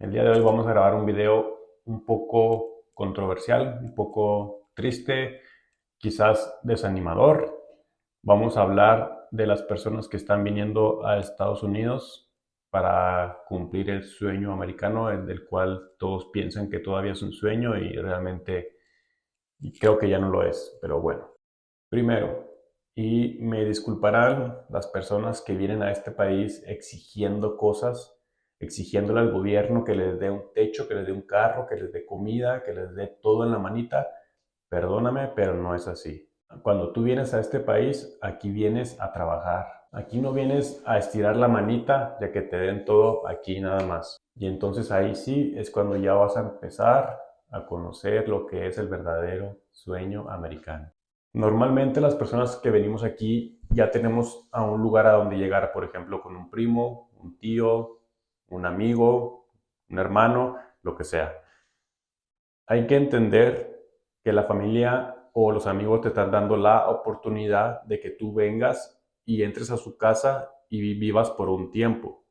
El día de hoy vamos a grabar un video un poco controversial, un poco triste, quizás desanimador. Vamos a hablar de las personas que están viniendo a Estados Unidos para cumplir el sueño americano, el del cual todos piensan que todavía es un sueño y realmente creo que ya no lo es, pero bueno. Primero, y me disculparán las personas que vienen a este país exigiendo cosas, exigiéndole al gobierno que les dé un techo, que les dé un carro, que les dé comida, que les dé todo en la manita. Perdóname, pero no es así. Cuando tú vienes a este país, aquí vienes a trabajar. Aquí no vienes a estirar la manita ya que te den todo aquí nada más. Y entonces ahí sí es cuando ya vas a empezar a conocer lo que es el verdadero sueño americano. Normalmente las personas que venimos aquí ya tenemos a un lugar a donde llegar, por ejemplo, con un primo, un tío, un amigo, un hermano, lo que sea. Hay que entender que la familia o los amigos te están dando la oportunidad de que tú vengas y entres a su casa y vivas por un tiempo.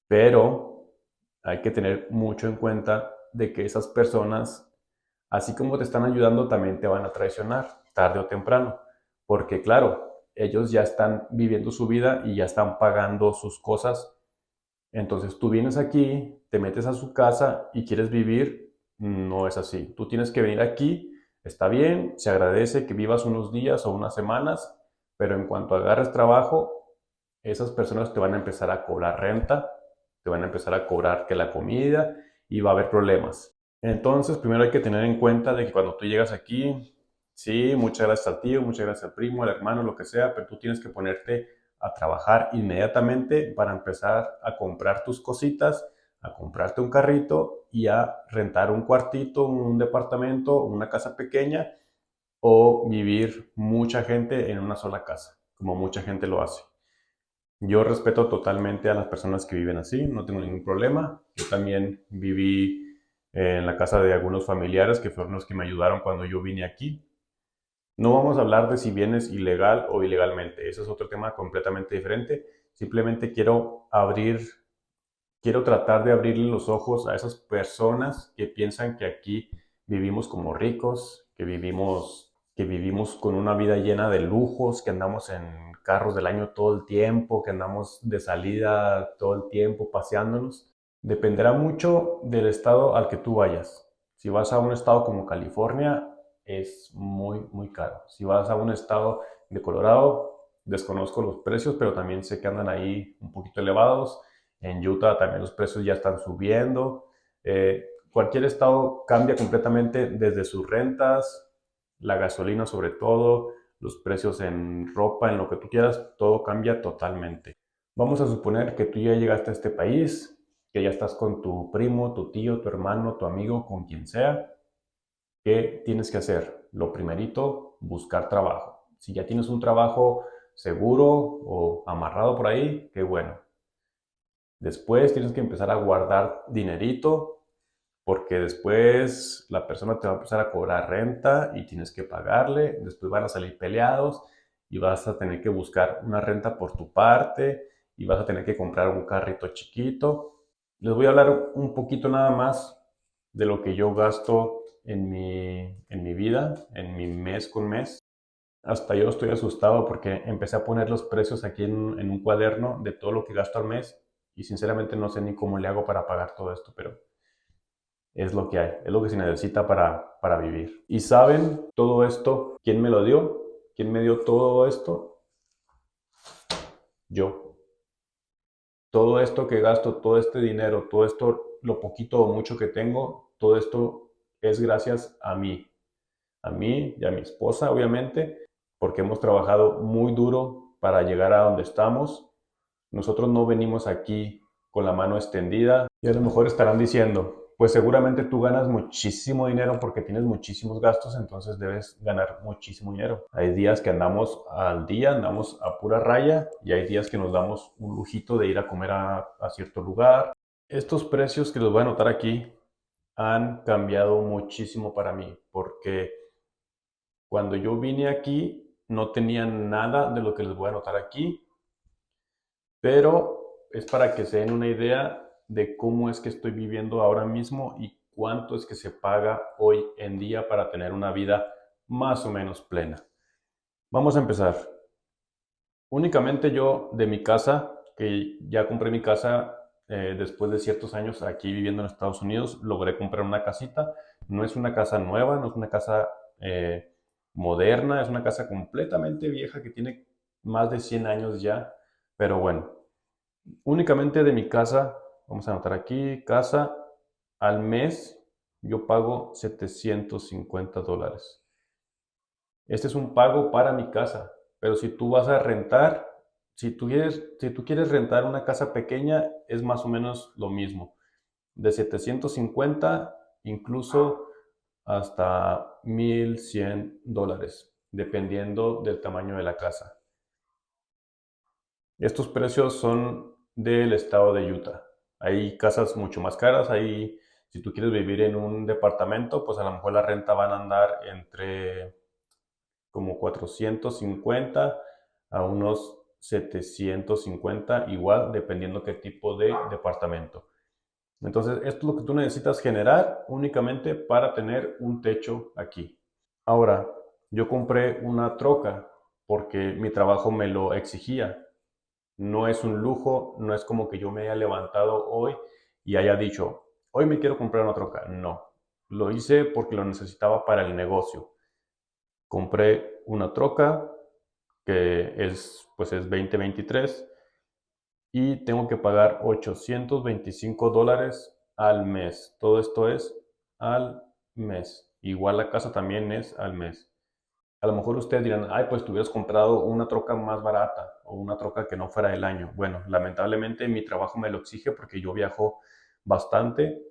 Pero hay que tener mucho en cuenta de que esas personas, así como te están ayudando, también te van a traicionar, tarde o temprano. Porque claro, ellos ya están viviendo su vida y ya están pagando sus cosas. Entonces tú vienes aquí, te metes a su casa y quieres vivir, no es así. Tú tienes que venir aquí, está bien, se agradece que vivas unos días o unas semanas, pero en cuanto agarres trabajo, esas personas te van a empezar a cobrar renta, te van a empezar a cobrar que la comida y va a haber problemas. Entonces, primero hay que tener en cuenta de que cuando tú llegas aquí, sí, muchas gracias al tío, muchas gracias al primo, al hermano, lo que sea, pero tú tienes que ponerte a trabajar inmediatamente para empezar a comprar tus cositas, a comprarte un carrito y a rentar un cuartito, un departamento, una casa pequeña o vivir mucha gente en una sola casa, como mucha gente lo hace. Yo respeto totalmente a las personas que viven así, no tengo ningún problema. Yo también viví en la casa de algunos familiares que fueron los que me ayudaron cuando yo vine aquí. No vamos a hablar de si vienes ilegal o ilegalmente, eso es otro tema completamente diferente. Simplemente quiero tratar de abrirle los ojos a esas personas que piensan que aquí vivimos como ricos, que vivimos con una vida llena de lujos, que andamos en carros del año todo el tiempo, que andamos de salida todo el tiempo paseándonos. Dependerá mucho del estado al que tú vayas. Si vas a un estado como California, es muy, muy caro. Si vas a un estado de Colorado, desconozco los precios, pero también sé que andan ahí un poquito elevados. En Utah también los precios ya están subiendo. Cualquier estado cambia completamente desde sus rentas, la gasolina sobre todo, los precios en ropa, en lo que tú quieras, todo cambia totalmente. Vamos a suponer que tú ya llegaste a este país, que ya estás con tu primo, tu tío, tu hermano, tu amigo, con quien sea. ¿Qué tienes que hacer? Lo primerito, buscar trabajo. Si ya tienes un trabajo seguro o amarrado por ahí, qué bueno. Después tienes que empezar a guardar dinerito porque después la persona te va a empezar a cobrar renta y tienes que pagarle. Después van a salir peleados y vas a tener que buscar una renta por tu parte y vas a tener que comprar un carrito chiquito. Les voy a hablar un poquito nada más de lo que yo gasto en mi vida, en mi mes con mes. Hasta yo estoy asustado porque empecé a poner los precios aquí en un cuaderno de todo lo que gasto al mes y sinceramente no sé ni cómo le hago para pagar todo esto, pero es lo que hay, es lo que se necesita para vivir. ¿Y saben todo esto? ¿Quién me lo dio? ¿Quién me dio todo esto? Yo. Todo esto que gasto, todo este dinero, todo esto, lo poquito o mucho que tengo, todo esto es gracias a mí y a mi esposa, obviamente, porque hemos trabajado muy duro para llegar a donde estamos. Nosotros no venimos aquí con la mano extendida y a lo mejor estarán diciendo, pues seguramente tú ganas muchísimo dinero porque tienes muchísimos gastos, entonces debes ganar muchísimo dinero. Hay días que andamos al día, andamos a pura raya y hay días que nos damos un lujito de ir a comer a cierto lugar. Estos precios que les voy a anotar aquí han cambiado muchísimo para mí porque cuando yo vine aquí no tenía nada de lo que les voy a anotar aquí, pero es para que se den una idea de cómo es que estoy viviendo ahora mismo y cuánto es que se paga hoy en día para tener una vida más o menos plena. Vamos a empezar. Únicamente yo de mi casa, que ya compré mi casa después de ciertos años aquí viviendo en Estados Unidos, logré comprar una casita. No es una casa nueva, no es una casa moderna, es una casa completamente vieja que tiene más de 100 años ya. Pero bueno, únicamente de mi casa, vamos a anotar aquí, casa, al mes yo pago $750. Este es un pago para mi casa, pero si tú vas a rentar, si tú quieres rentar una casa pequeña, es más o menos lo mismo. De 750 incluso hasta $1,100, dependiendo del tamaño de la casa. Estos precios son del estado de Utah. Hay casas mucho más caras. Si tú quieres vivir en un departamento, pues a lo mejor la renta van a andar entre como 450 a unos 750, igual dependiendo qué tipo de departamento. Entonces, esto es lo que tú necesitas generar únicamente para tener un techo aquí. Ahora, yo compré una troca porque mi trabajo me lo exigía. No es un lujo, no es como que yo me haya levantado hoy y haya dicho, hoy me quiero comprar una troca. No, lo hice porque lo necesitaba para el negocio. Compré una troca que pues es 2023 y tengo que pagar $825 al mes. Todo esto es al mes. Igual la casa también es al mes. A lo mejor ustedes dirán, ay, pues tú hubieras comprado una troca más barata o una troca que no fuera del año. Bueno, lamentablemente mi trabajo me lo exige porque yo viajo bastante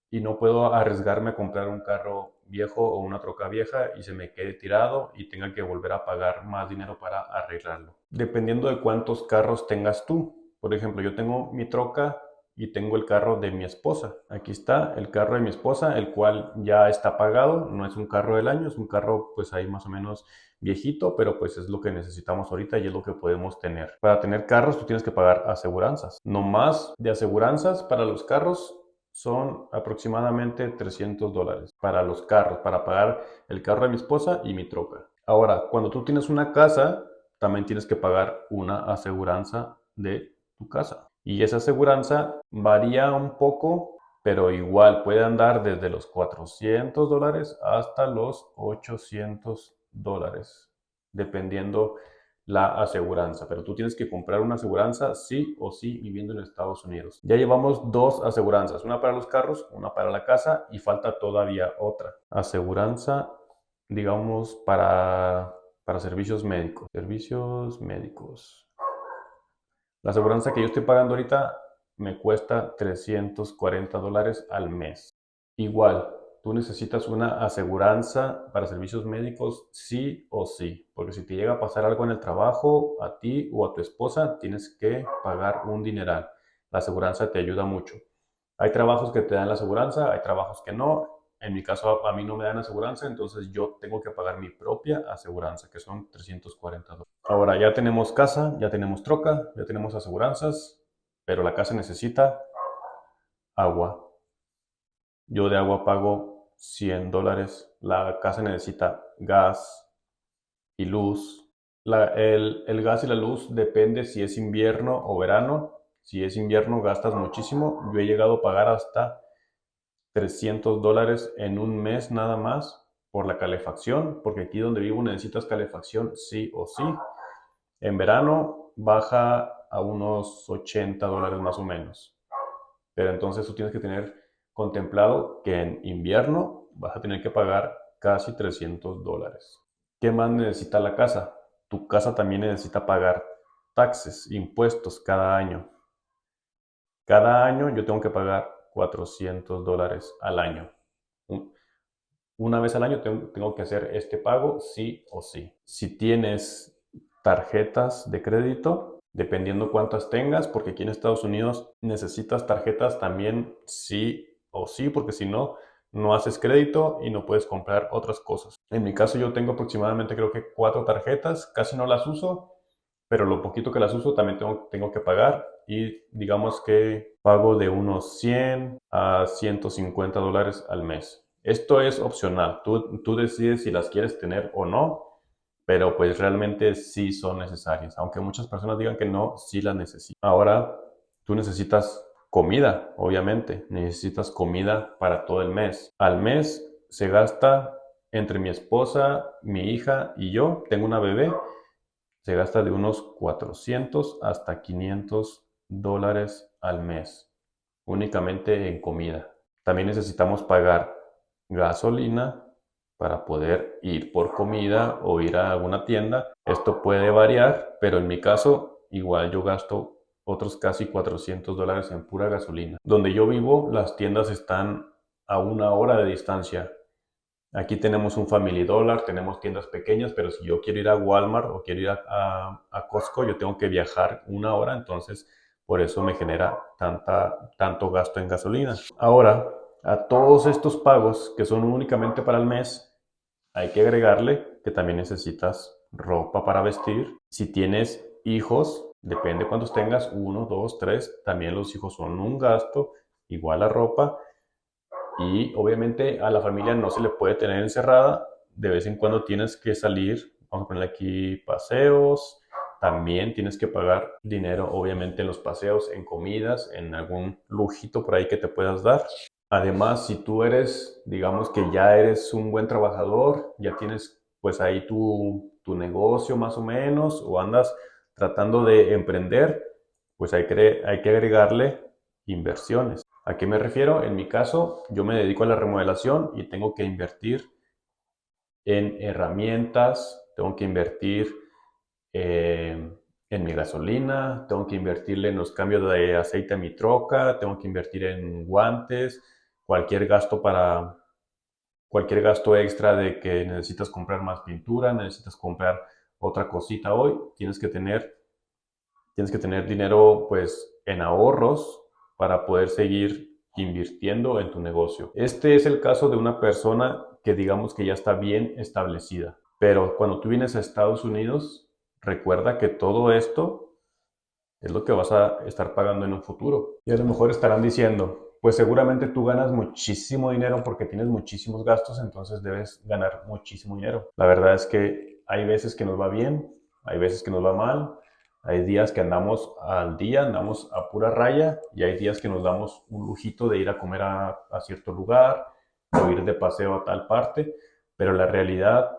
y no puedo arriesgarme a comprar un carro viejo o una troca vieja y se me quede tirado y tenga que volver a pagar más dinero para arreglarlo. Dependiendo de cuántos carros tengas tú. Por ejemplo, yo tengo mi troca y tengo el carro de mi esposa. Aquí está el carro de mi esposa, el cual ya está pagado. No es un carro del año, es un carro pues ahí más o menos viejito, pero pues es lo que necesitamos ahorita y es lo que podemos tener. Para tener carros tú tienes que pagar aseguranzas. No más de aseguranzas para los carros son aproximadamente $300 para los carros, para pagar el carro de mi esposa y mi troca. Ahora, cuando tú tienes una casa, también tienes que pagar una aseguranza de tu casa. Y esa aseguranza varía un poco, pero igual puede andar desde los $400 hasta los $800, dependiendo la aseguranza. Pero tú tienes que comprar una aseguranza sí o sí viviendo en Estados Unidos. Ya llevamos dos aseguranzas, una para los carros, una para la casa y falta todavía otra. Aseguranza, digamos, para servicios médicos. Servicios médicos. La aseguranza que yo estoy pagando ahorita me cuesta $340 al mes. Igual, tú necesitas una aseguranza para servicios médicos sí o sí, porque si te llega a pasar algo en el trabajo, a ti o a tu esposa, tienes que pagar un dineral. La aseguranza te ayuda mucho. Hay trabajos que te dan la aseguranza, hay trabajos que no. En mi caso, a mí no me dan aseguranza, entonces yo tengo que pagar mi propia aseguranza, que son $340. Ahora ya tenemos casa, ya tenemos troca, ya tenemos aseguranzas, pero la casa necesita agua. Yo de agua pago $100. La casa necesita gas y luz. El gas y la luz depende si es invierno o verano. Si es invierno gastas muchísimo. Yo he llegado a pagar hasta $300 en un mes nada más por la calefacción, porque aquí donde vivo necesitas calefacción sí o sí. En verano baja a unos $80 más o menos. Pero entonces tú tienes que tener contemplado que en invierno vas a tener que pagar casi $300. ¿Qué más necesita la casa? Tu casa también necesita pagar taxes, impuestos cada año. Cada año yo tengo que pagar $400 al año. Una vez al año tengo que hacer este pago sí o sí. Si tienes tarjetas de crédito, dependiendo cuántas tengas, porque aquí en Estados Unidos necesitas tarjetas también sí o sí, porque si no, no haces crédito y no puedes comprar otras cosas. En mi caso yo tengo aproximadamente creo que 4 tarjetas, casi no las uso, pero lo poquito que las uso también tengo que pagar. y digamos que pago de unos 100 a 150 dólares al mes. Esto es opcional, tú decides si las quieres tener o no, pero pues realmente sí son necesarias. Aunque muchas personas digan que no, sí las necesitan. Ahora, tú necesitas comida, obviamente, necesitas comida para todo el mes. Al mes se gasta entre mi esposa, mi hija y yo, tengo una bebé, se gasta de unos 400 hasta 500 dólares al mes, únicamente en comida. También necesitamos pagar gasolina para poder ir por comida o ir a alguna tienda. Esto puede variar, pero en mi caso, igual yo gasto otros casi 400 dólares en pura gasolina. Donde yo vivo, las tiendas están a una hora de distancia. Aquí tenemos un Family Dollar, tenemos tiendas pequeñas, pero si yo quiero ir a Walmart o quiero ir a Costco, yo tengo que viajar una hora, entonces por eso me genera tanto gasto en gasolina. Ahora, a todos estos pagos que son únicamente para el mes, hay que agregarle que también necesitas ropa para vestir. Si tienes hijos, depende cuántos tengas, 1, 2, 3, también los hijos son un gasto, igual la ropa. Y obviamente a la familia no se le puede tener encerrada, de vez en cuando tienes que salir, vamos a ponerle aquí paseos, también tienes que pagar dinero obviamente en los paseos, en comidas, en algún lujito por ahí que te puedas dar. Además, si tú eres, digamos que ya eres un buen trabajador, ya tienes pues ahí tu negocio más o menos, o andas tratando de emprender, pues hay que agregarle inversiones. ¿A qué me refiero? En mi caso, yo me dedico a la remodelación y tengo que invertir en herramientas, tengo que invertir en mi gasolina, tengo que invertirle en los cambios de aceite a mi troca, tengo que invertir en guantes, cualquier gasto cualquier gasto extra de que necesitas comprar más pintura, necesitas comprar otra cosita hoy, tienes que tener dinero pues en ahorros para poder seguir invirtiendo en tu negocio. Este es el caso de una persona que digamos que ya está bien establecida. Pero cuando tú vienes a Estados Unidos, recuerda que todo esto es lo que vas a estar pagando en un futuro. Y a lo mejor estarán diciendo, pues seguramente tú ganas muchísimo dinero porque tienes muchísimos gastos, entonces debes ganar muchísimo dinero. La verdad es que hay veces que nos va bien, hay veces que nos va mal, hay días que andamos al día, andamos a pura raya y hay días que nos damos un lujito de ir a comer a cierto lugar o ir de paseo a tal parte, pero la realidad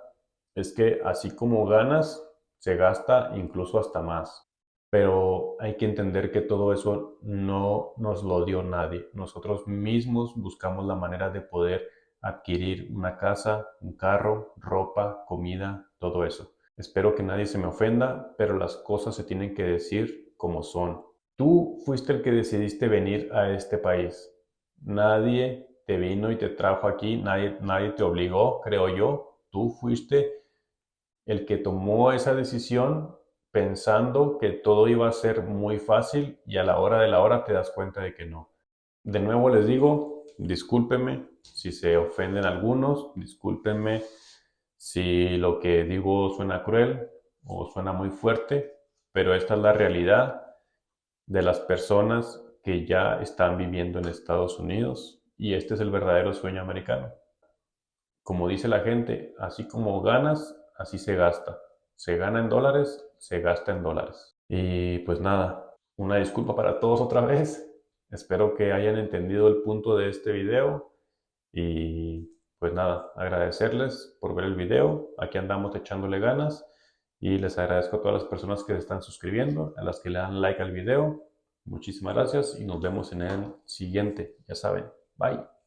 es que así como ganas, se gasta incluso hasta más. Pero hay que entender que todo eso no nos lo dio nadie. Nosotros mismos buscamos la manera de poder adquirir una casa, un carro, ropa, comida, todo eso. Espero que nadie se me ofenda, pero las cosas se tienen que decir como son. Tú fuiste el que decidiste venir a este país. Nadie te vino y te trajo aquí, nadie te obligó, creo yo. Tú fuiste el que tomó esa decisión pensando que todo iba a ser muy fácil y a la hora de la hora te das cuenta de que no. De nuevo les digo, discúlpenme si se ofenden algunos, discúlpenme si lo que digo suena cruel o suena muy fuerte, pero esta es la realidad de las personas que ya están viviendo en Estados Unidos y este es el verdadero sueño americano. Como dice la gente, así como ganas, así se gasta. Se gana en dólares, se gasta en dólares. Y pues nada, una disculpa para todos otra vez. Espero que hayan entendido el punto de este video. Y pues nada, agradecerles por ver el video. Aquí andamos echándole ganas. Y les agradezco a todas las personas que se están suscribiendo, a las que le dan like al video. Muchísimas gracias y nos vemos en el siguiente. Ya saben, bye.